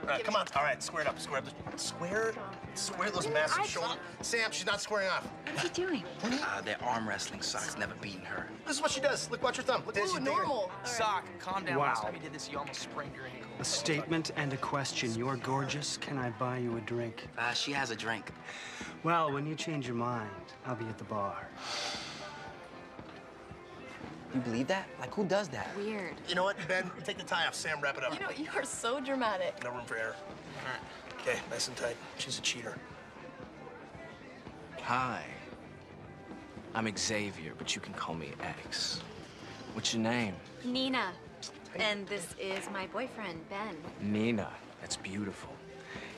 right, come on. All right, square it up, square up. Square those massive shoulders. Sam, she's not squaring off. What's he doing? They're arm wrestling. Sock's never beaten her. This is what she does. Look, watch her thumb. Look, this is normal. Sock, calm down. Wow. Last time you did this, you almost sprained your ankle. A statement and a question. You're gorgeous. Can I buy you a drink? She has a drink. Well, when you change your mind, I'll be at the bar. You believe that? Like, who does that? Weird. You know what, Ben? Take the tie off. Sam, wrap it up. You know, you are so dramatic. No room for error. All right. Okay, nice and tight. She's a cheater. Hi. I'm Xavier, but you can call me X. What's your name? Nina. And this is my boyfriend, Ben. Nina. That's beautiful.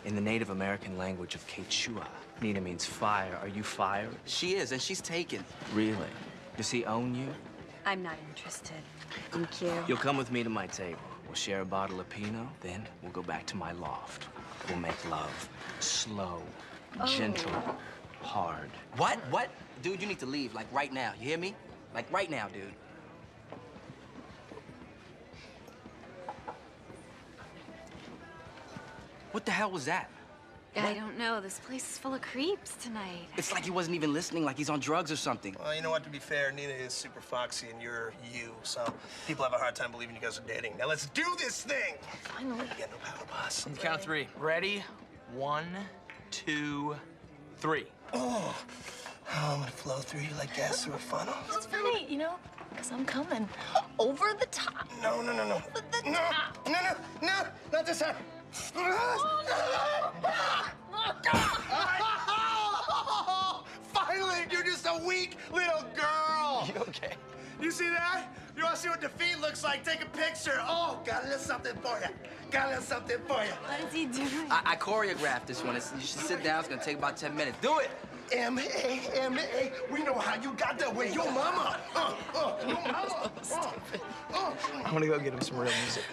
In the Native American language of Quechua, Nina means fire. Are you fire? She is, and she's taken. Really? Does he own you? I'm not interested. Thank you. You'll come with me to my table. We'll share a bottle of Pinot, then we'll go back to my loft. We'll make love. Slow, gentle, hard. What? What? Dude, you need to leave, like, right now. You hear me? Like, right now, dude. What the hell was that? I don't know. This place is full of creeps tonight. It's like he wasn't even listening, like he's on drugs or something. Well, you know what? To be fair, Nina is super foxy, and you're you. So people have a hard time believing you guys are dating. Now let's do this thing. Finally. You got no power, boss. On the count of 3. Ready? 1, 2, 3. Oh, I'm gonna flow through you like gas through a funnel. It's funny, you know, because I'm coming over the top. No. Over the No, top. no, not this time. Finally, you're just a weak little girl. You okay? You see that? You want to see what defeat looks like? Take a picture. Oh, got a little something for you. Got a little something for you. What is he doing? I choreographed this one. You should sit down. It's gonna take about 10 minutes. Do it! M.A. We know how you got that way. Your mama. Your mama. I'm gonna go get him some real music.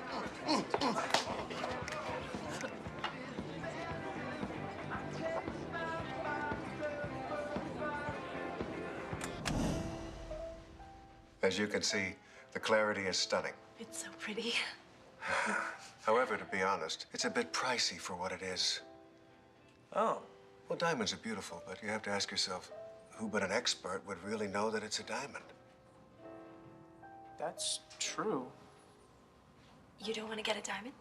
As you can see, the clarity is stunning. It's so pretty. However, to be honest, it's a bit pricey for what it is. Oh. Well, diamonds are beautiful, but you have to ask yourself, who but an expert would really know that it's a diamond? That's true. You don't want to get a diamond?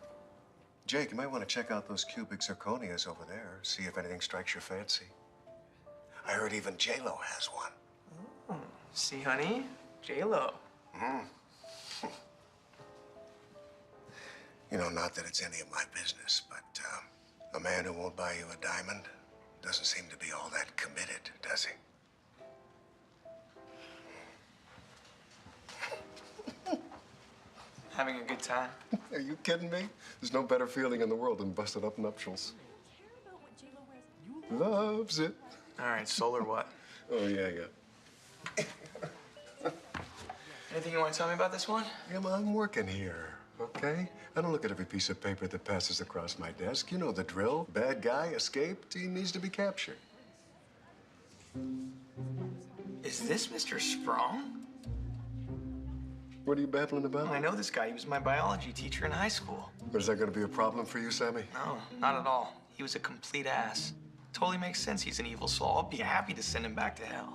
Jake, you might want to check out those cubic zirconias over there, see if anything strikes your fancy. I heard even J-Lo has one. See, honey? J-Lo. You know, not that it's any of my business, but a man who won't buy you a diamond doesn't seem to be all that committed, does he? Having a good time. Are you kidding me? There's no better feeling in the world than busted up nuptials. Loves it. All right, soul or what? Oh, yeah. Anything you want to tell me about this one? Yeah, well, I'm working here, okay? I don't look at every piece of paper that passes across my desk. You know the drill. Bad guy escaped. He needs to be captured. Is this Mr. Sprong? What are you babbling about? I know this guy. He was my biology teacher in high school. Is that going to be a problem for you, Sammy? No, not at all. He was a complete ass. Totally makes sense he's an evil soul. I'll be happy to send him back to hell.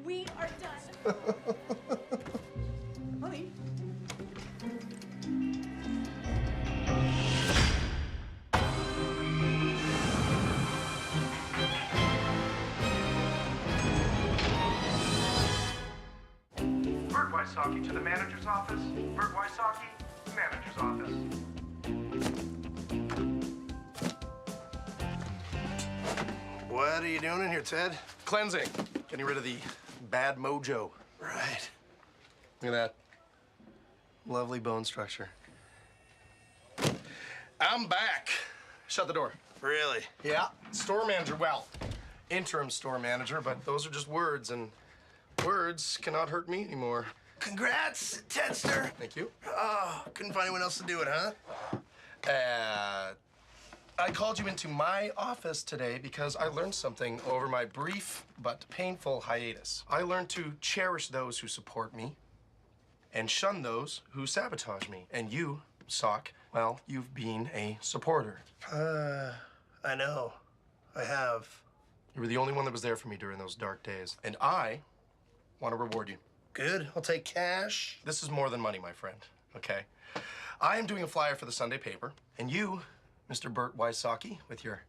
We are done. Honey. Bert Wysocki to the manager's office. Bert Wysocki, manager's office. What are you doing in here, Ted? Cleansing. Getting rid of the bad mojo. Right. Look at that. Lovely bone structure. I'm back. Shut the door. Really? Yeah. Store manager, well, interim store manager, but those are just words, and words cannot hurt me anymore. Congrats, Tedster. Thank you. Oh, couldn't find anyone else to do it, huh? I called you into my office today because I learned something over my brief but painful hiatus. I learned to cherish those who support me and shun those who sabotage me. And you, Sock, well, you've been a supporter. I know. I have. You were the only one that was there for me during those dark days. And I want to reward you. Good. I'll take cash. This is more than money, my friend, okay? I am doing a flyer for the Sunday paper, and you, Mr. Burt Wysocki, with your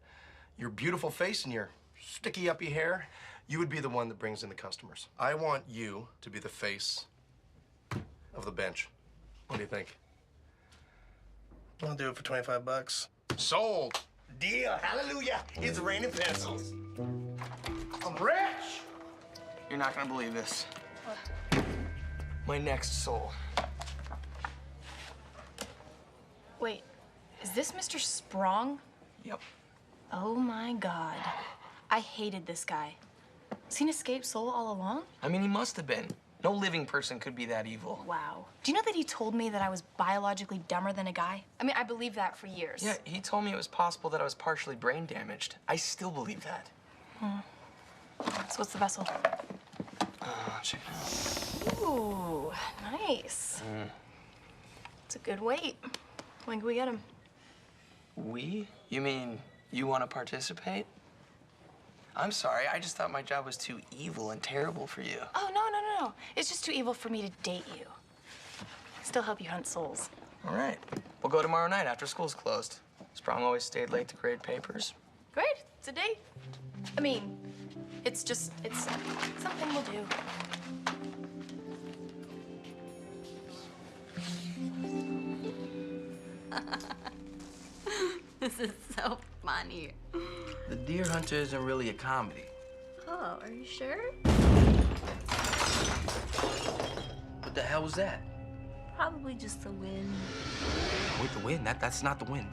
beautiful face and your sticky uppy hair, you would be the one that brings in the customers. I want you to be the face of the bench. What do you think? I'll do it for 25 bucks. Sold. Deal. Hallelujah. It's raining pencils. I'm rich. You're not gonna believe this. My next soul. Wait, is this Mr. Sprong? Yep. Oh my God. I hated this guy. Was he an escaped soul all along? I mean, he must have been. No living person could be that evil. Wow. Do you know that he told me that I was biologically dumber than a guy? I mean, I believed that for years. Yeah, he told me it was possible that I was partially brain damaged. I still believe that. So what's the vessel? Check it out. Ooh, nice. It's a good weight. When can we get him? We? You mean you want to participate? I'm sorry, I just thought my job was too evil and terrible for you. Oh, no. It's just too evil for me to date you. Still help you hunt souls. All right. We'll go tomorrow night after school's closed. Sprong always stayed late to grade papers. Great, it's a date. I mean, it's something we'll do. This is so funny. The Deer Hunter isn't really a comedy. Oh, are you sure? What the hell was that? Probably just the wind. Wait, the wind? That's not the wind.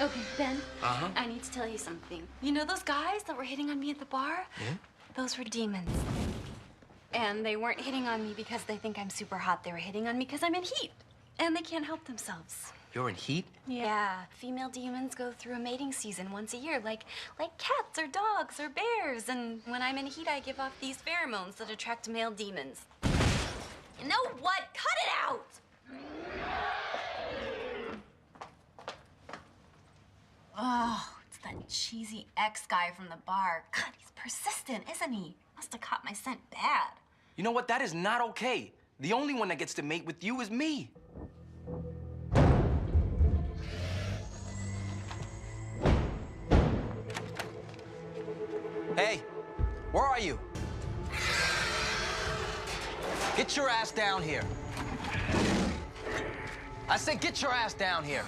Okay, Ben. Uh-huh. I need to tell you something. You know those guys that were hitting on me at the bar? Yeah? Those were demons. And they weren't hitting on me because they think I'm super hot. They were hitting on me because I'm in heat. And they can't help themselves. You're in heat? Yeah. Female demons go through a mating season once a year, like cats or dogs or bears. And when I'm in heat, I give off these pheromones that attract male demons. You know what? Cut it out! Oh, it's that cheesy ex guy from the bar. God, he's persistent, isn't he? Must have caught my scent bad. You know what? That is not okay. The only one that gets to mate with you is me. Hey, where are you? Get your ass down here. I said get your ass down here.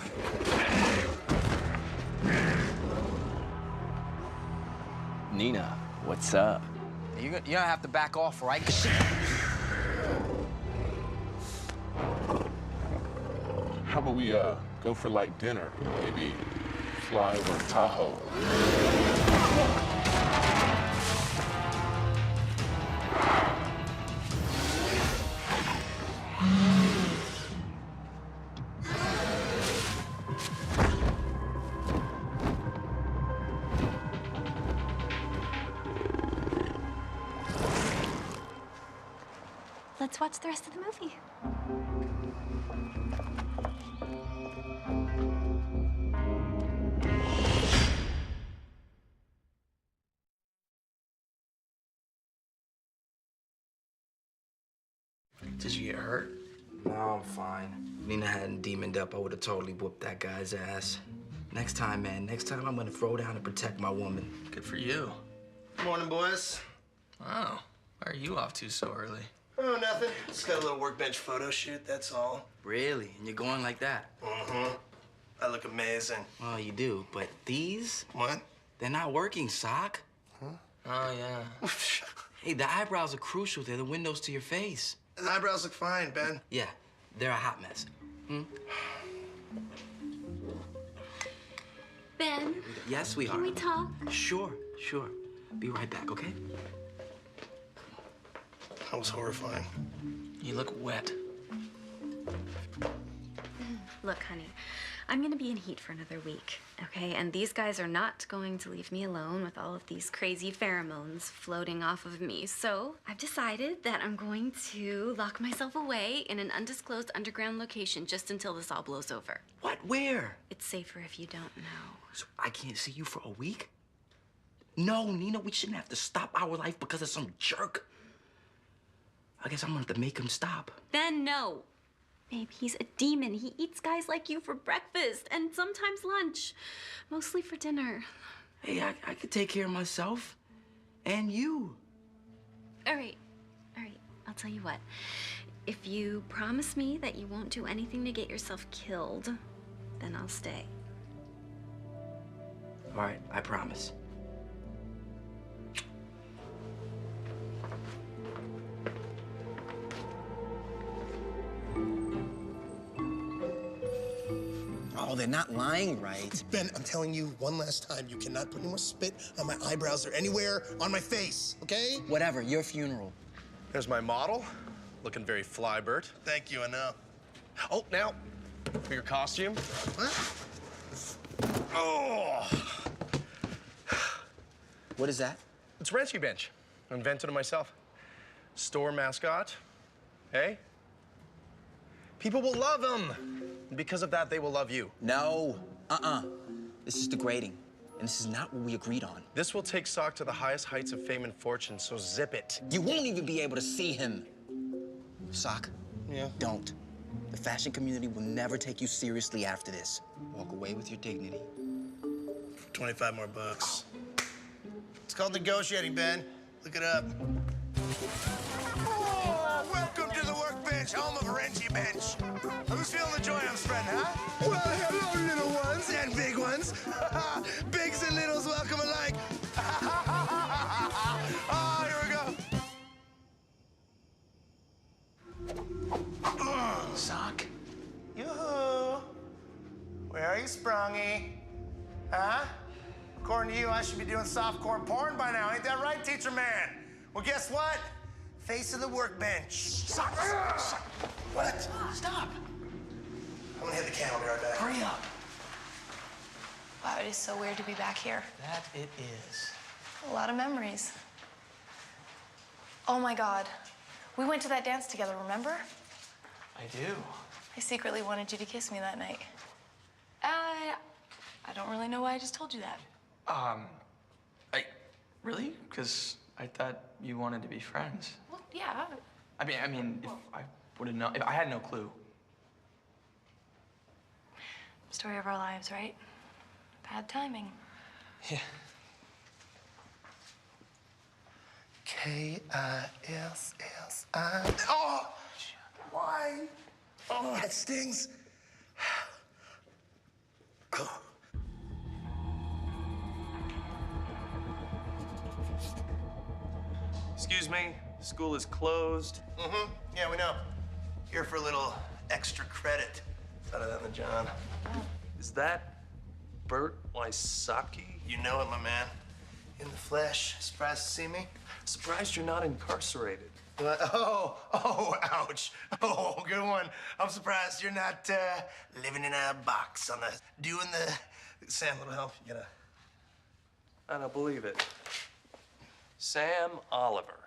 Nina, what's up? You're gonna have to back off, right? How about we go for like dinner? Maybe fly over Tahoe. Let's watch the rest of the movie. Did you get hurt? No, I'm fine. If Nina hadn't demoned up, I would have totally whooped that guy's ass. Next time, man, I'm gonna throw down and protect my woman. Good for you. Morning, boys. Wow. Why are you off to so early? Oh, nothing. Just got a little workbench photo shoot, that's all. Really? And you're going like that? Mm-hmm. I look amazing. Well, you do, but these? What? They're not working, Sock. Huh? Oh, yeah. Hey, the eyebrows are crucial. They're the windows to your face. The eyebrows look fine, Ben. Yeah, they're a hot mess. Ben, Yes, sweetheart. can we talk? Sure. Be right back, okay? That was horrifying. You look wet. Look, honey, I'm gonna be in heat for another week, okay? And these guys are not going to leave me alone with all of these crazy pheromones floating off of me. So I've decided that I'm going to lock myself away in an undisclosed underground location just until this all blows over. What? Where? It's safer if you don't know. So I can't see you for a week? No, Nina, we shouldn't have to stop our life because of some jerk. I guess I'm gonna have to make him stop. Then no. Babe, he's a demon. He eats guys like you for breakfast and sometimes lunch. Mostly for dinner. Hey, I could take care of myself. And you. All right. I'll tell you what. If you promise me that you won't do anything to get yourself killed, then I'll stay. All right, I promise. Oh, they're not lying, right? Ben, I'm telling you one last time, you cannot put any more spit on my eyebrows or anywhere on my face, okay? Whatever, your funeral. There's my model, looking very fly, Bert. Thank you, I know. Oh, now, for your costume. What? Oh! What is that? It's Wrenchy Bench. I invented it myself. Store mascot. Hey? People will love him. And because of that, they will love you. No, This is degrading, and this is not what we agreed on. This will take Sock to the highest heights of fame and fortune, so zip it. You won't even be able to see him. Sock, Yeah? don't. The fashion community will never take you seriously after this. Walk away with your dignity. 25 more bucks. It's called negotiating, Ben. Look it up. Oh, welcome to the workbench, home of Wrenchy Bench. Who's feeling the joy I'm spreading, huh? Well, hello, little ones and big ones. Bigs and littles welcome alike. Oh, here we go. Sock? Yoo-hoo. Where are you, Sprungy? Huh? According to you, I should be doing softcore porn by now. Ain't that right, teacher man? Well, guess what? Face of the workbench. Stop. What? Stop. I'm gonna hit the camera. Be right back. Hurry up. Wow, it is so weird to be back here. That it is. A lot of memories. Oh my God. We went to that dance together, remember? I do. I secretly wanted you to kiss me that night. I don't really know why I just told you that. Really? Because I thought you wanted to be friends. Well, yeah. I mean, if I would have known, if I had no clue. Story of our lives, right? Bad timing. Yeah. K-I-S-S-I. Oh! Why? Oh, that stings. Excuse me, school is closed. Yeah, we know. Here for a little extra credit. Thought of that one, John. Is that Bert Wysocki? You know it, my man. In the flesh. Surprised to see me? Surprised you're not incarcerated. Oh, ouch. Oh, good one. I'm surprised you're not living in a box on doing the... Sam, little help. You gotta... I don't believe it. Sam Oliver,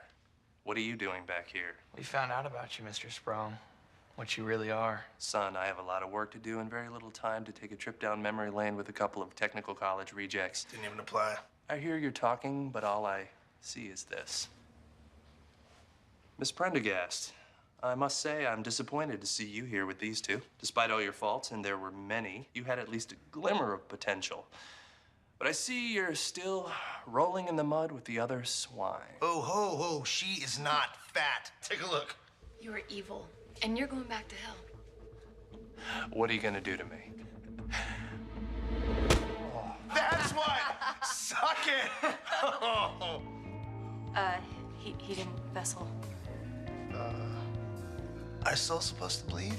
what are you doing back here? We found out about you, Mr. Sprong. What you really are. Son, I have a lot of work to do and very little time to take a trip down memory lane with a couple of technical college rejects. Didn't even apply. I hear you're talking, but all I see is this. Miss Prendergast, I must say I'm disappointed to see you here with these two. Despite all your faults, and there were many, you had at least a glimmer of potential. But I see you're still rolling in the mud with the other swine. Oh, ho, ho, she is not fat. Take a look. You are evil, and you're going back to hell. What are you gonna do to me? That's what! Suck it! He didn't vessel. Are still supposed to bleed?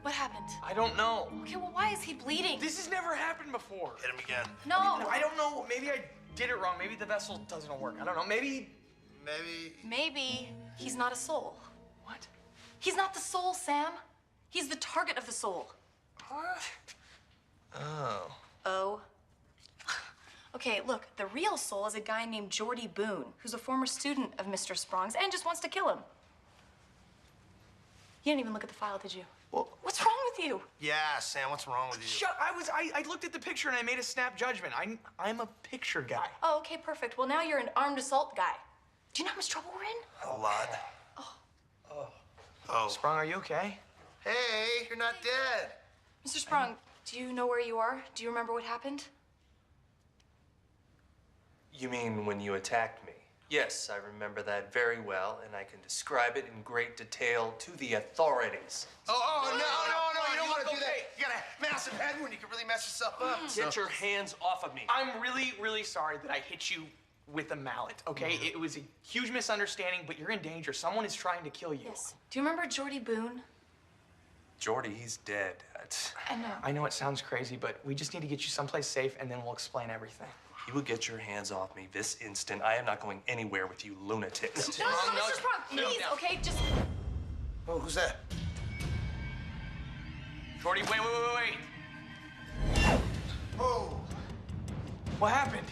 What happened? I don't know. Okay, well, why is he bleeding? This has never happened before. Hit him again. No. I don't know. Maybe I did it wrong. Maybe the vessel doesn't work. I don't know. Maybe. Maybe he's not a soul. What? He's not the soul, Sam. He's the target of the soul. What? Oh. Oh. Okay, look, the real soul is a guy named Jordy Boone, who's a former student of Mr. Sprong's and just wants to kill him. You didn't even look at the file, did you? Well, what's wrong with you? Yeah, Sam, what's wrong with you? Shut! I looked at the picture and I made a snap judgment. I'm a picture guy. Oh, okay, perfect. Well, now you're an armed assault guy. Do you know how much trouble we're in? A lot. Oh. Sprong, are you okay? Hey, you're not dead. Mr. Sprong, do you know where you are? Do you remember what happened? You mean when you attacked me? Yes, I remember that very well, and I can describe it in great detail to the authorities. Oh, no, you don't want to do that. You got a massive head wound. You can really mess yourself up. Get your hands off of me. I'm really, really sorry that I hit you with a mallet, okay? It was a huge misunderstanding, but you're in danger. Someone is trying to kill you. Yes. Do you remember Jordy Boone? Jordy, he's dead. I know. I know it sounds crazy, but we just need to get you someplace safe, and then we'll explain everything. You will get your hands off me this instant. I am not going anywhere with you lunatics. No, Mr. Sprong, please, okay? Just... Oh, who's that? Jordy, wait. Oh. What happened?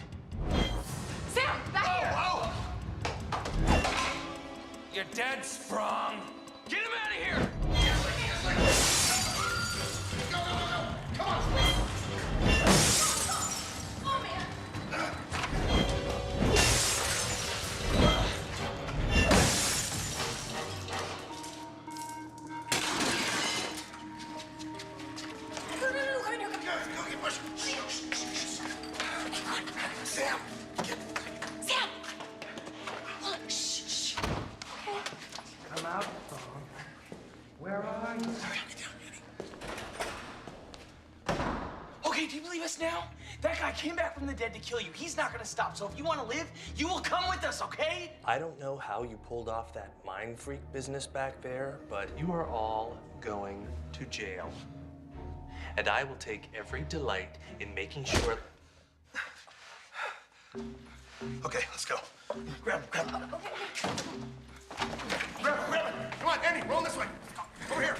Sam, back here! Oh! You're dead, Sprong. Get him out of here! Go! Come on! Oh, man! Go get Bush. Sam! Sam! Look, shh. Okay. Come out, Sprong. Where are you? Okay, do you believe us now? That guy came back from the dead to kill you. He's not gonna stop. So if you want to live, you will come with us, okay? I don't know how you pulled off that mind freak business back there, but you are all going to jail. And I will take every delight in making sure... Okay, let's go. Grab him. Grab him. Come on, Andy, roll this way. Over here.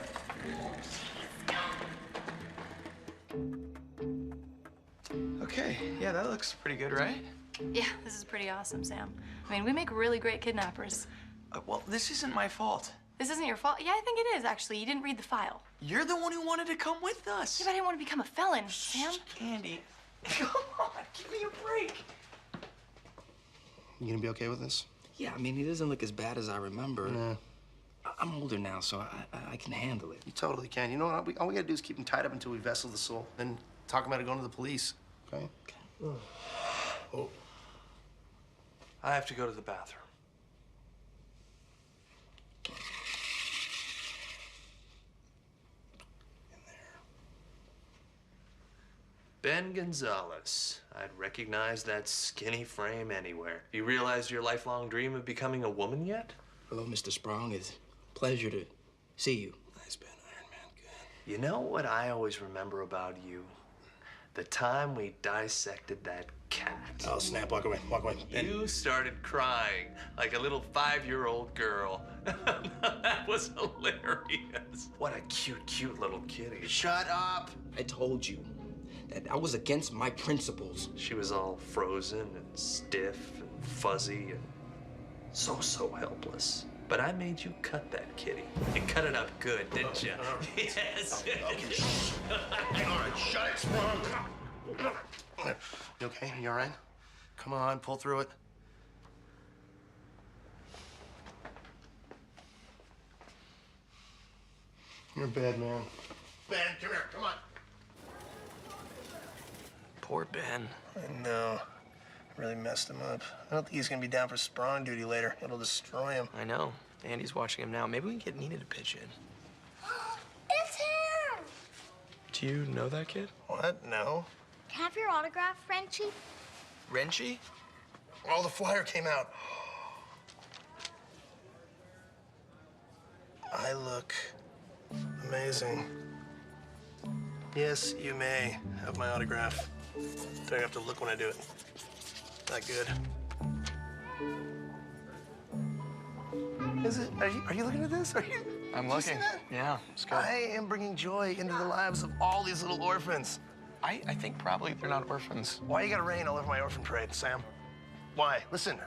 Okay, yeah, that looks pretty good, right? Yeah, this is pretty awesome, Sam. I mean, we make really great kidnappers. Well, this isn't my fault. This isn't your fault. Yeah, I think it is, actually. You didn't read the file. You're the one who wanted to come with us. Yeah, but I didn't want to become a felon, Sam. Candy, come on, give me a break. You gonna be okay with this? Yeah, I mean, he doesn't look as bad as I remember. No. I'm older now, so I can handle it. You totally can. You know what? All we gotta do is keep him tied up until we vessel the soul. Then talk about it going to the police. Okay? Oh. I have to go to the bathroom. Ben Gonzalez. I'd recognize that skinny frame anywhere. You realized your lifelong dream of becoming a woman yet? Hello, Mr. Sprong. It's a pleasure to see you. Nice, Ben. Iron Man, good. You know what I always remember about you? The time we dissected that cat. Oh, snap. Walk away. Ben. You started crying like a little 5-year-old girl. That was hilarious. What a cute little kitty. Shut up. I told you that I was against my principles. She was all frozen and stiff and fuzzy and so helpless. But I made you cut that kitty. You cut it up good, didn't you? Yes. Okay. All right, shut it, Sprong. You okay? You all right? Come on, pull through it. You're a bad man. Ben, come here. Come on. Poor Ben. I know. Really messed him up. I don't think he's gonna be down for Sprong duty later. It'll destroy him. I know. Andy's watching him now. Maybe we can get Nina to pitch in. It's him! Do you know that kid? What? No. Can I have your autograph, Frenchie? Renchi? Oh, the flyer came out. I look amazing. Yes, you may have my autograph. Don't have to look when I do it. Not good. Is it? Are you looking at this? I'm Did you see looking. that? Yeah, it's good. I am bringing joy into the lives of all these little orphans. I think probably they're not orphans. Why you gotta rain all over my orphan parade, Sam? Why? Listen,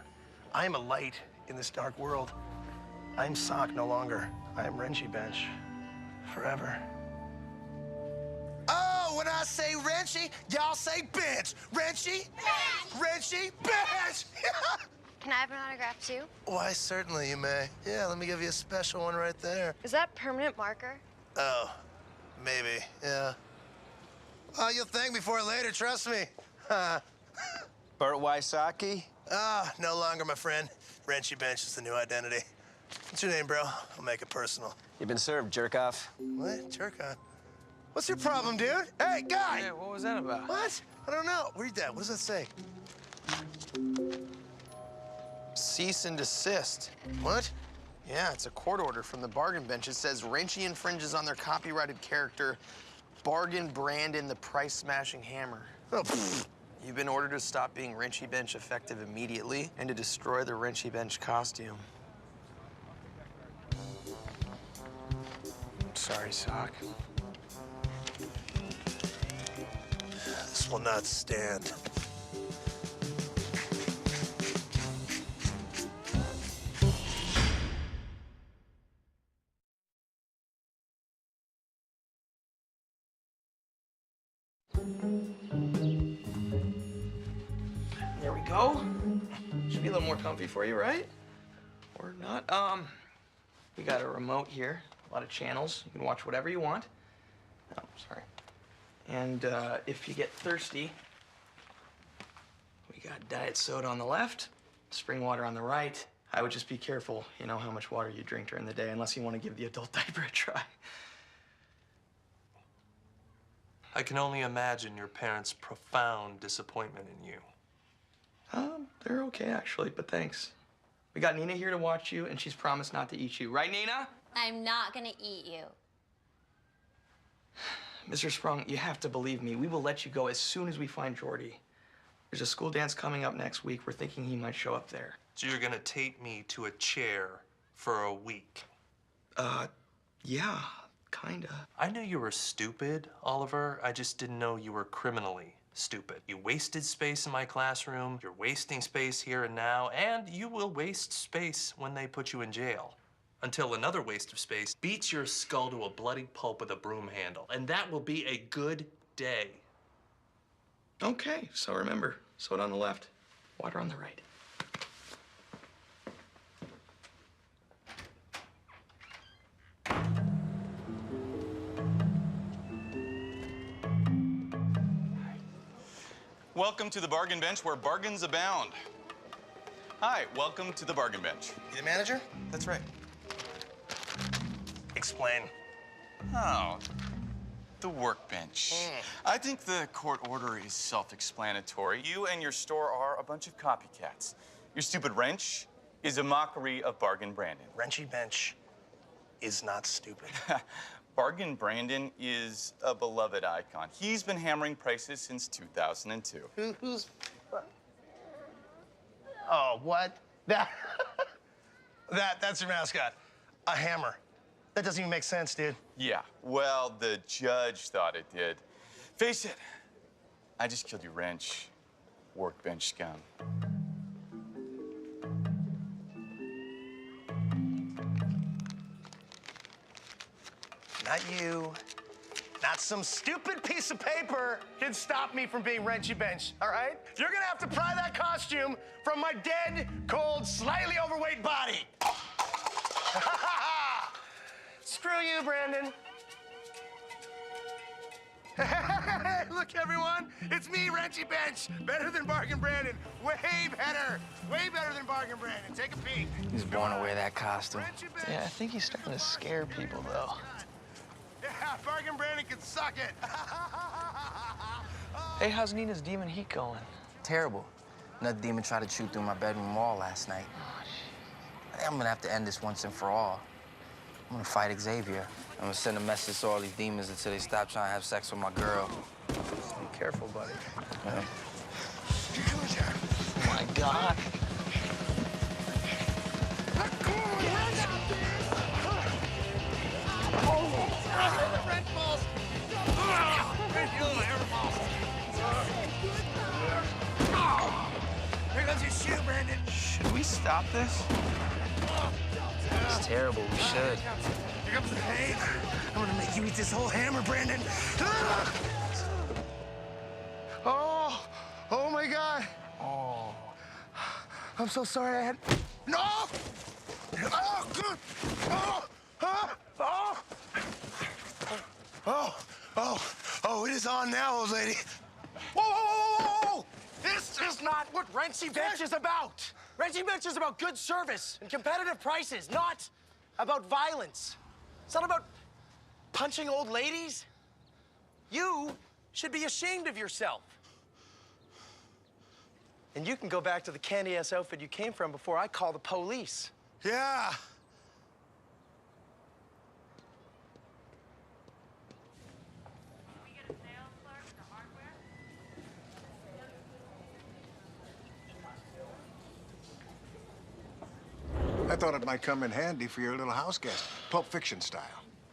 I am a light in this dark world. I'm Sock no longer. I am Wrenchy Bench. Forever. Oh, when I say Wrenchy, y'all say Bench. Wrenchy? Bench! Wrenchy? Bench! Can I have an autograph too? Why, certainly you may. Yeah, let me give you a special one right there. Is that permanent marker? Oh, maybe, yeah. Oh, you'll thank me for it later, trust me. Burt Wysocki? Ah, no longer, my friend. Wrenchy Bench is the new identity. What's your name, bro? I'll make it personal. You've been served, jerk off. What? Jerk on? What's your problem, dude? Hey, guy! Hey, what was that about? What? I don't know. Read that. What does that say? Cease and desist. What? Yeah, it's a court order from the bargain bench. It says Wrenchy infringes on their copyrighted character, Bargain Brandon, the price-smashing hammer. Oh, pfft. You've been ordered to stop being Wrenchy Bench effective immediately and to destroy the Wrenchy Bench costume. Sorry, Sock. This will not stand. There we go. Should be a little more comfy for you, right? Or not. We got a remote here, a lot of channels. You can watch whatever you want. Oh, sorry. And if you get thirsty, we got diet soda on the left, spring water on the right. I would just be careful, you know, how much water you drink during the day, unless you want to give the adult diaper a try. I can only imagine your parents' profound disappointment in you. They're okay, actually, but thanks. We got Nina here to watch you, and she's promised not to eat you. Right, Nina? I'm not gonna eat you. Mr. Sprung, you have to believe me. We will let you go as soon as we find Jordy. There's a school dance coming up next week. We're thinking he might show up there. So you're gonna tape me to a chair for a week? Yeah, kinda. I knew you were stupid, Oliver. I just didn't know you were criminally stupid. You wasted space in my classroom, you're wasting space here and now, and you will waste space when they put you in jail. Until another waste of space beats your skull to a bloody pulp with a broom handle. And that will be a good day. Okay, so remember, soda on the left, water on the right. Welcome to the bargain bench where bargains abound. Hi, welcome to the bargain bench. You the manager? That's right. Explain. Oh, the workbench. I think the court order is self-explanatory. You and your store are a bunch of copycats. Your stupid wrench is a mockery of Bargain Brandon. Wrenchy Bench is not stupid. Bargain Brandon is a beloved icon. He's been hammering prices since 2002. Who's... Oh, what? That's your mascot. A hammer. That doesn't even make sense, dude. Yeah, well, the judge thought it did. Face it, I just killed your wrench, workbench scum. Not you. Not some stupid piece of paper can stop me from being Wrenchy Bench, all right? You're gonna have to pry that costume from my dead, cold, slightly overweight body. Screw you, Brandon. Hey, look, everyone. It's me, Wrenchy Bench. Better than Bargain Brandon. Way better. Way better than Bargain Brandon. Take a peek. He's born to wear that costume. Yeah, I think he's starting to scare people, though. Yeah, Bargain Brandon can suck it. Hey, how's Nina's demon heat going? Terrible. Another demon tried to shoot through my bedroom wall last night. I think I'm gonna have to end this once and for all. I'm gonna fight Xavier. I'm gonna send a message to all these demons until they stop trying to have sex with my girl. Be careful, buddy. Yeah. my God. Here comes your shoe, Brandon. Should we stop this? It's terrible. We should. Here comes the pain. I'm gonna make you eat this whole hammer, Brandon. Oh my God. Oh. I'm so sorry I had. No! Oh, good. Oh, it is on now, old lady. Whoa! This is not what Rentsy Bitch is about. Rentsy Bitch is about good service and competitive prices, not about violence. It's not about punching old ladies. You should be ashamed of yourself. And you can go back to the candy-ass outfit you came from before I call the police. Yeah. I thought it might come in handy for your little house guest, Pulp Fiction style.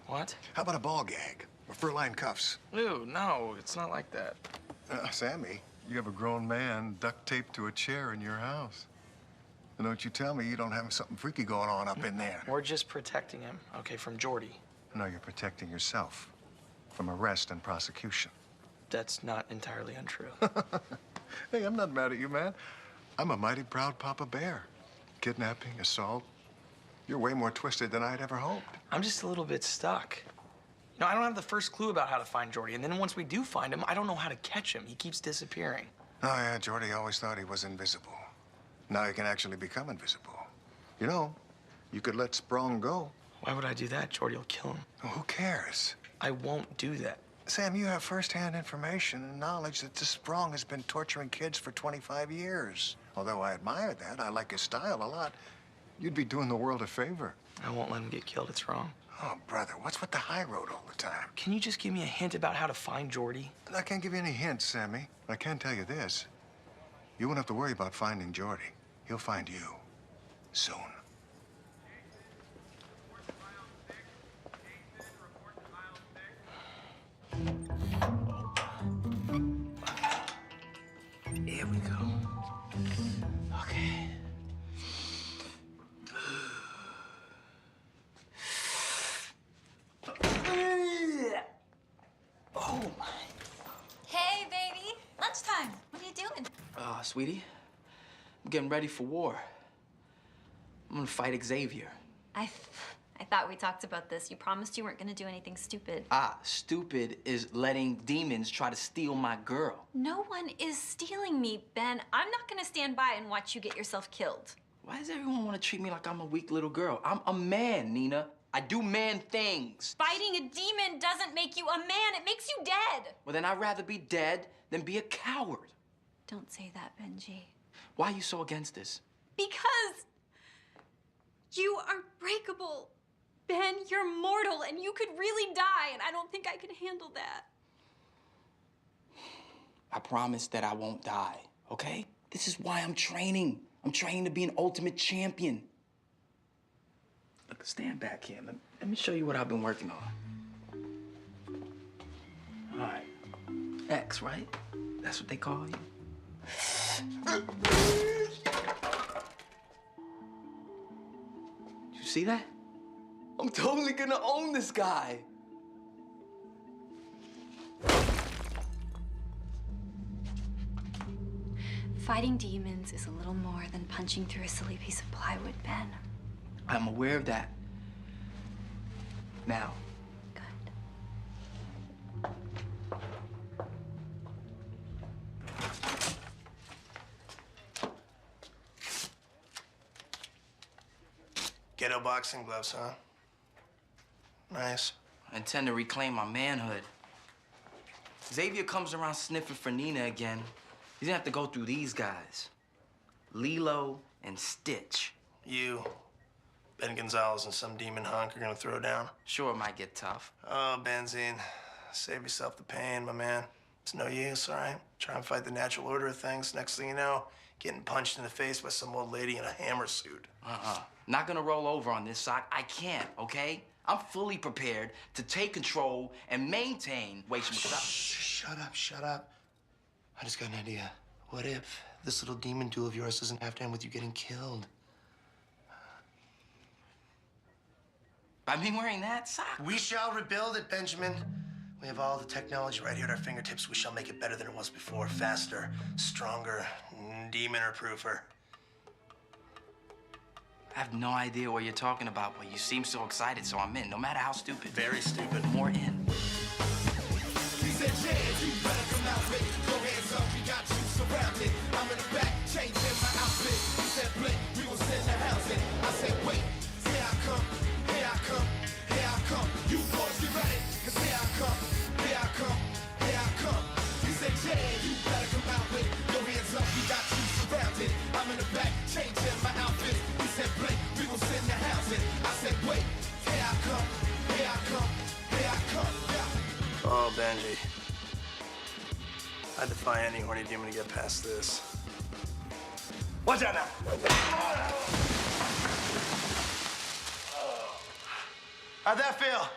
What? How about a ball gag or fur-lined cuffs? Ew, no, it's not like that. Sammy, you have a grown man duct taped to a chair in your house. And don't you tell me you don't have something freaky going on up in there. We're just protecting him, okay, from Jordy. No, you're protecting yourself from arrest and prosecution. That's not entirely untrue. Hey, I'm not mad at you, man. I'm a mighty proud Papa Bear. Kidnapping, assault. You're way more twisted than I'd ever hoped. I'm just a little bit stuck. You know, I don't have the first clue about how to find Jordy, and then once we do find him, I don't know how to catch him. He keeps disappearing. Oh, yeah, Jordy always thought he was invisible. Now he can actually become invisible. You know, you could let Sprong go. Why would I do that? Jordy will kill him. Well, who cares? I won't do that. Sam, you have first-hand information and knowledge that this Sprong has been torturing kids for 25 years. Although I admire that, I like his style a lot, you'd be doing the world a favor. I won't let him get killed. It's wrong. Oh, brother, what's with the high road all the time? Can you just give me a hint about how to find Jordy? I can't give you any hints, Sammy. I can tell you this. You won't have to worry about finding Jordy. He'll find you. Soon. Here we go. Okay. Oh, my. Hey, baby. Lunchtime. What are you doing? Sweetie, I'm getting ready for war. I'm gonna fight Xavier. I thought we talked about this. You promised you weren't gonna do anything stupid. Stupid is letting demons try to steal my girl. No one is stealing me, Ben. I'm not gonna stand by and watch you get yourself killed. Why does everyone want to treat me like I'm a weak little girl? I'm a man, Nina. I do man things. Fighting a demon doesn't make you a man. It makes you dead. Well, then I'd rather be dead than be a coward. Don't say that, Benji. Why are you so against this? Because you are breakable. Ben, you're mortal, and you could really die, and I don't think I could handle that. I promise that I won't die, okay? This is why I'm training. I'm training to be an ultimate champion. Look, stand back here. Let me show you what I've been working on. All right. X, right? That's what they call you? You see that? I'm totally gonna own this guy. Fighting demons is a little more than punching through a silly piece of plywood, Ben. I'm aware of that. Now. Ghetto boxing gloves, huh? Nice. I intend to reclaim my manhood. Xavier comes around sniffing for Nina again. He's gonna have to go through these guys. Lilo and Stitch. You, Ben Gonzalez, and some demon hunk are gonna throw down? Sure, it might get tough. Oh, Benzine, save yourself the pain, my man. It's no use, all right? Try and fight the natural order of things. Next thing you know, getting punched in the face by some old lady in a hammer suit. Not gonna roll over on this, Sock. I can't, okay? I'm fully prepared to take control and maintain Shut up, shut up. I just got an idea. What if this little demon duel of yours doesn't have to end with you getting killed? By me wearing that sock? We shall rebuild it, Benjamin. We have all the technology right here at our fingertips. We shall make it better than it was before. Faster, stronger, demon-proofer. I have no idea what you're talking about, but you seem so excited, so I'm in. No matter how stupid. Very stupid. More in. He said, yeah, you better come out with it. Go hands up, we got you surrounded. I'm in the back, changing my outfit. He said, Blake, we gon' send the housing. I said, wait, here I come, here I come, here I come. You boys get ready, cause here I come, here I come, here I come. He said, yeah, you better come out with it. Go hands up, we got you surrounded. I'm in the back, changing my outfit. He said, Blake, we gon' send the housing. I said, wait, here I come, here I come, here I come, yeah. Oh, Benji. I defy any horny demon to get past this. Watch out now! How'd that feel?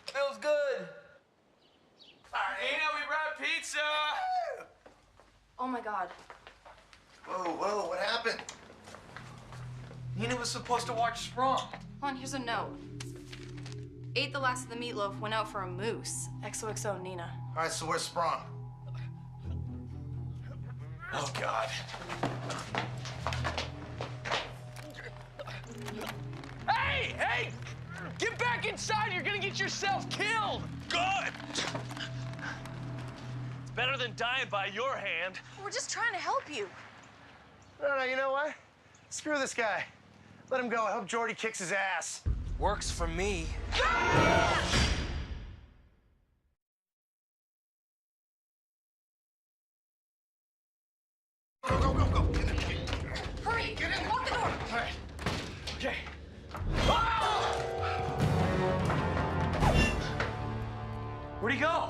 Feels good. Nina, we brought pizza. Oh my God. Whoa, what happened? Nina was supposed to watch Sprung. Hold on, here's a note. Ate the last of the meatloaf, went out for a moose. XOXO, Nina. All right, so where's Sprung? Oh, God. Hey! Get back inside! You're gonna get yourself killed! Good! It's better than dying by your hand. We're just trying to help you. No, you know what? Screw this guy. Let him go. I hope Jordy kicks his ass. Works for me. Go. Hurry! Get in. Lock the door! All right. Okay. Where'd he go?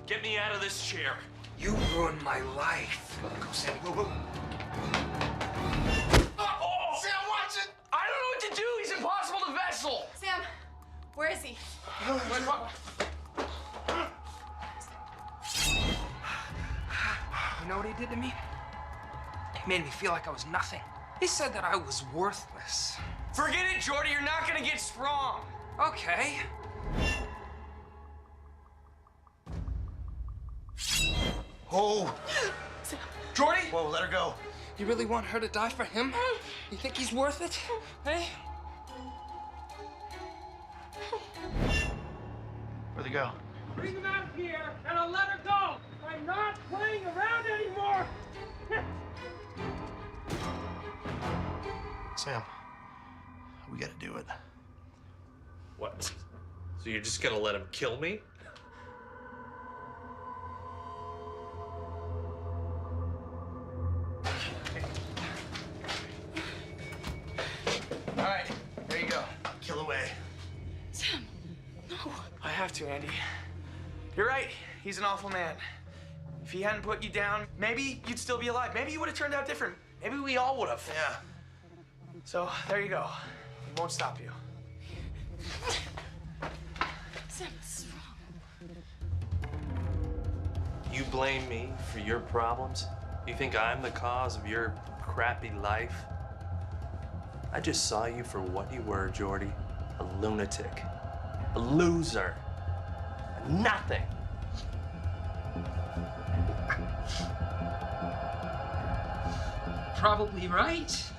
Get me out of this chair. You ruined my life. Go, Sammy. Whoa. Sam, watch it! I don't know what to do. He's impossible to vessel. Sam, where is he? You know what he did to me? He made me feel like I was nothing. He said that I was worthless. Forget it, Jordy. You're not gonna get strong. Okay. Oh. Jordy? Whoa, let her go. You really want her to die for him? You think he's worth it? Hey? Where'd they go? Bring him out here and I'll let her go. I'm not playing around anymore. Sam, we gotta do it. What? So you're just gonna let him kill me? All right, there you go. Kill away. Sam, no. I have to, Andy. You're right. He's an awful man. If he hadn't put you down, maybe you'd still be alive. Maybe you would have turned out different. Maybe we all would have. Yeah. So there you go. He won't stop you. Sam, this is wrong. You blame me for your problems? You think I'm the cause of your crappy life? I just saw you for what you were, Jordy. A lunatic. A loser. A nothing. Probably right,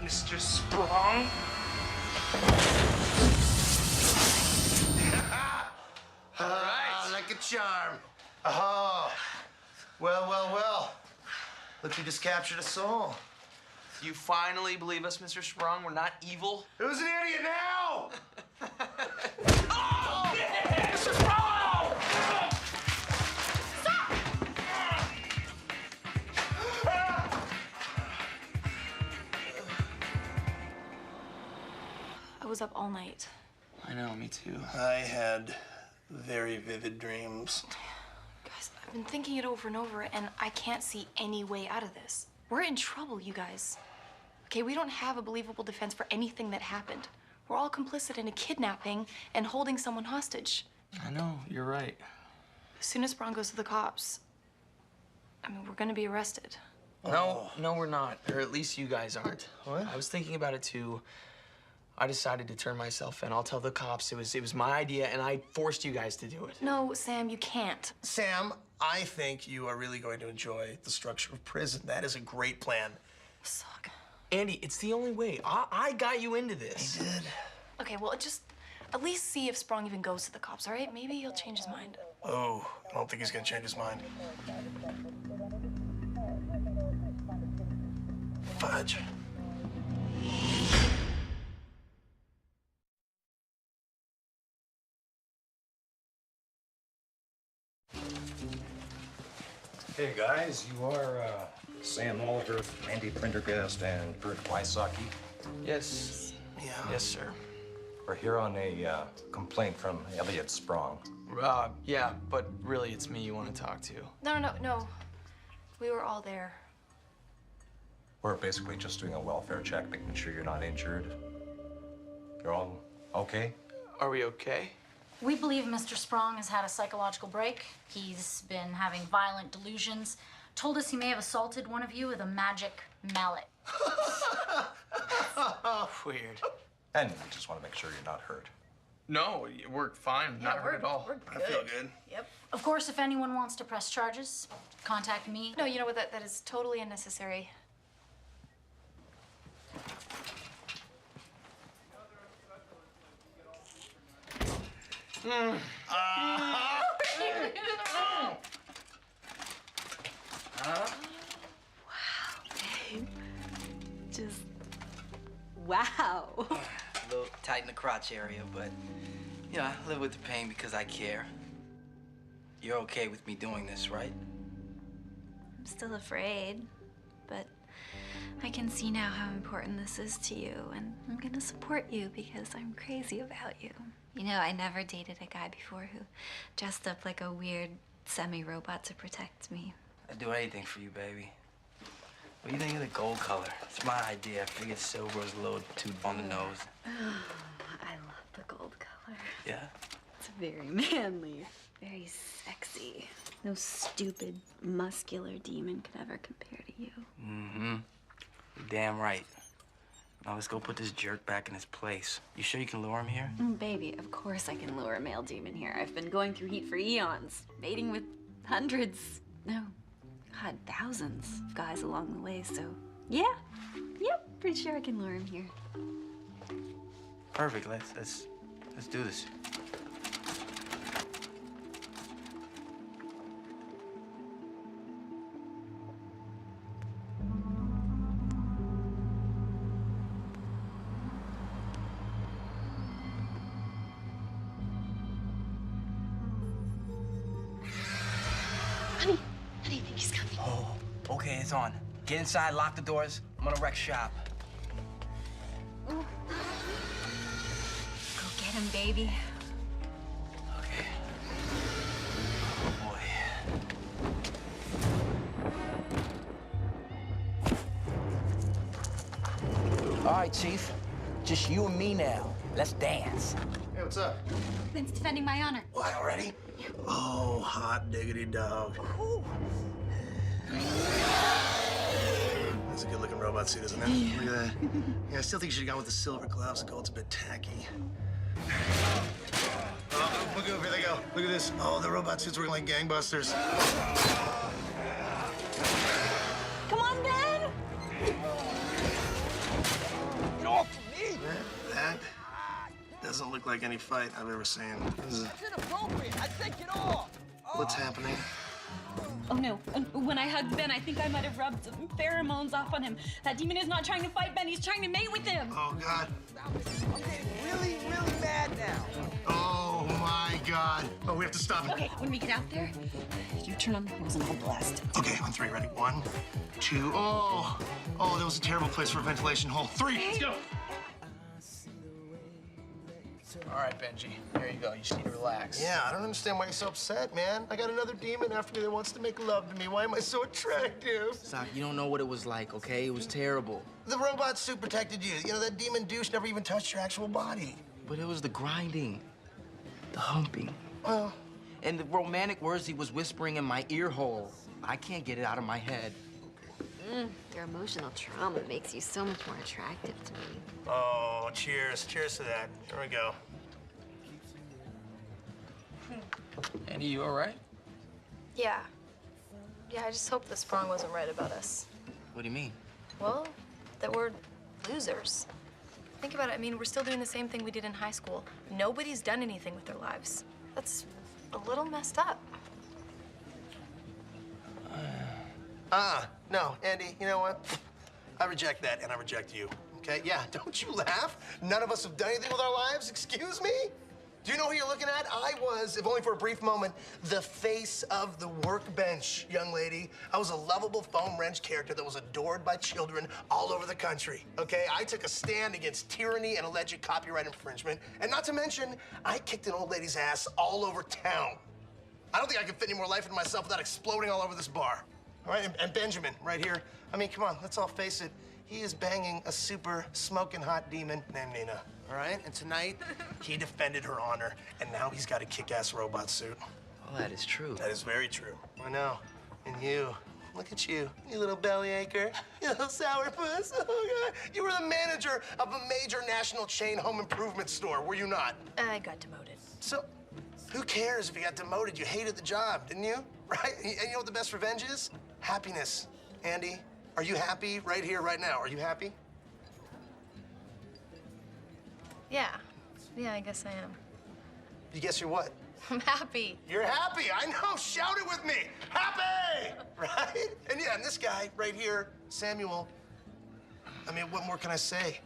Mr. Sprung. All right. Like a charm. Oh. Well. Look who just captured a soul. You finally believe us, Mr. Sprung? We're not evil? Who's an idiot now? Oh! Mr. Sprung! Stop! I was up all night. I know, me too. I had very vivid dreams. Guys, I've been thinking it over and over, and I can't see any way out of this. We're in trouble, you guys. Okay, we don't have a believable defense for anything that happened. We're all complicit in a kidnapping and holding someone hostage. I know, you're right. As soon as Sprong goes to the cops, I mean, we're gonna be arrested. No, we're not. Or at least you guys aren't. What? I was thinking about it too. I decided to turn myself in. I'll tell the cops it was my idea, and I forced you guys to do it. No, Sam, you can't. Sam, I think you are really going to enjoy the structure of prison. That is a great plan. Suck. Andy, it's the only way. I got you into this. I did. Okay, well, just at least see if Sprong even goes to the cops, all right? Maybe he'll change his mind. Oh, I don't think he's gonna change his mind. Fudge. Hey guys, you are Sam Oliver, Andy Prendergast, and Bert Wysocki. Yes. Yeah. Yes, sir. We're here on a complaint from Elliot Sprong. Yeah, but really it's me you want to talk to. No. We were all there. We're basically just doing a welfare check, making sure you're not injured. You're all okay? Are we okay? We believe Mr. Sprong has had a psychological break. He's been having violent delusions. Told us he may have assaulted one of you with a magic mallet. Weird. And we just want to make sure you're not hurt. No, we're fine. Yeah, Not hurt at all. we're good. I feel good. Yep. Of course, if anyone wants to press charges, contact me. No, you know what? That is totally unnecessary. Just wow. A little tight in the crotch area, but, you know, I live with the pain because I care. You're okay with me doing this, right? I'm still afraid, but I can see now how important this is to you, and I'm gonna support you because I'm crazy about you. You know, I never dated a guy before who dressed up like a weird semi-robot to protect me. I'd do anything for you, baby. What do you think of the gold color? It's my idea. I figured silver was a little too on the nose. I love the gold color. Yeah? It's very manly, very sexy. No stupid, muscular demon could ever compare to you. Mm-hmm. You're damn right. Now let's go put this jerk back in his place. You sure you can lure him here? Baby, of course I can lure a male demon here. I've been going through heat for eons, mating with hundreds, no, God, thousands of guys along the way, so yeah, yep, pretty sure I can lure him here. Perfect. Let's do this. Honey, I think he's coming. Oh, okay, it's on. Get inside, lock the doors. I'm gonna wreck shop. Ooh. Go get him, baby. Okay. Oh, boy. All right, Chief. Just you and me now. Let's dance. Hey, what's up? Ben's defending my honor. What, already? Oh, hot diggity dog. That's a good-looking robot suit, isn't it? Yeah. Look at that. Yeah, I still think you should have gone with the silver gloves. The gold's a bit tacky. Oh, look over, here they go. Look at this. Oh, the robot suit's working like gangbusters. Come on, Ben! Get off me! That doesn't look like any fight I've ever seen. This is... That's inappropriate. I take it off. What's happening? Oh no, when I hugged Ben, I think I might have rubbed some pheromones off on him. That demon is not trying to fight Ben, he's trying to mate with him. Oh, God. I'm getting really, really mad now. Oh, my God. Oh, we have to stop it. Okay, when we get out there, you turn on the hose and I'll blast. Okay, on three, ready? 1, 2, oh, that was a terrible place for a ventilation hole. 3, let's go. All right, Benji. There you go. You just need to relax. Yeah, I don't understand why you're so upset, man. I got another demon after me that wants to make love to me. Why am I so attractive? Sock, you don't know what it was like, okay? It was terrible. The robot suit protected you. You know, that demon douche never even touched your actual body. But it was the grinding, the humping. Well, and the romantic words he was whispering in my ear hole. I can't get it out of my head. Your emotional trauma makes you so much more attractive to me. oh, cheers. Cheers to that. Here we go. Andy, you all right? Yeah. Yeah, I just hope the Sprong wasn't right about us. What do you mean? Well, that we're losers. Think about it. I mean, we're still doing the same thing we did in high school. Nobody's done anything with their lives. That's a little messed up. No, Andy, you know what? I reject that, and I reject you, okay? Yeah, don't you laugh. None of us have done anything with our lives, excuse me? Do you know who you're looking at? I was, if only for a brief moment, the face of the workbench, young lady. I was a lovable foam wrench character that was adored by children all over the country, okay? I took a stand against tyranny and alleged copyright infringement, and not to mention, I kicked an old lady's ass all over town. I don't think I can fit any more life into myself without exploding all over this bar. All right, and Benjamin, right here. I mean, come on, let's all face it. He is banging a super smoking hot demon named Nina, all right? And tonight, he defended her honor, and now he's got a kick-ass robot suit. Well, that is true. That is very true. I know. And you, look at you, you little bellyacre, you little sourpuss. Oh, God. You were the manager of a major national chain home improvement store, were you not? I got demoted. So, who cares if you got demoted? You hated the job, didn't you? Right? And you know what the best revenge is? Happiness. Andy, are you happy right here, right now? Are you happy? Yeah. Yeah, I guess I am. You guess you're what? I'm happy. You're happy. I know. Shout it with me. Happy! Right? And yeah, and this guy right here, Samuel, I mean, what more can I say?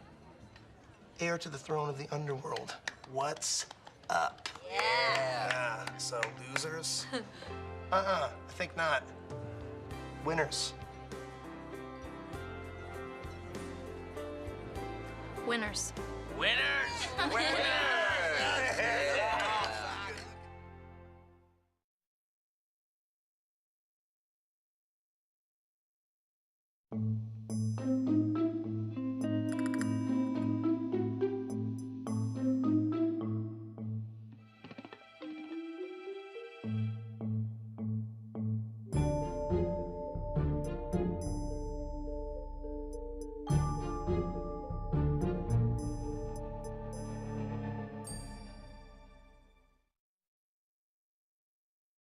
Heir to the throne of the underworld. What's up? Yeah. So, losers? I think not. Winners. Winners. Winners! Winners!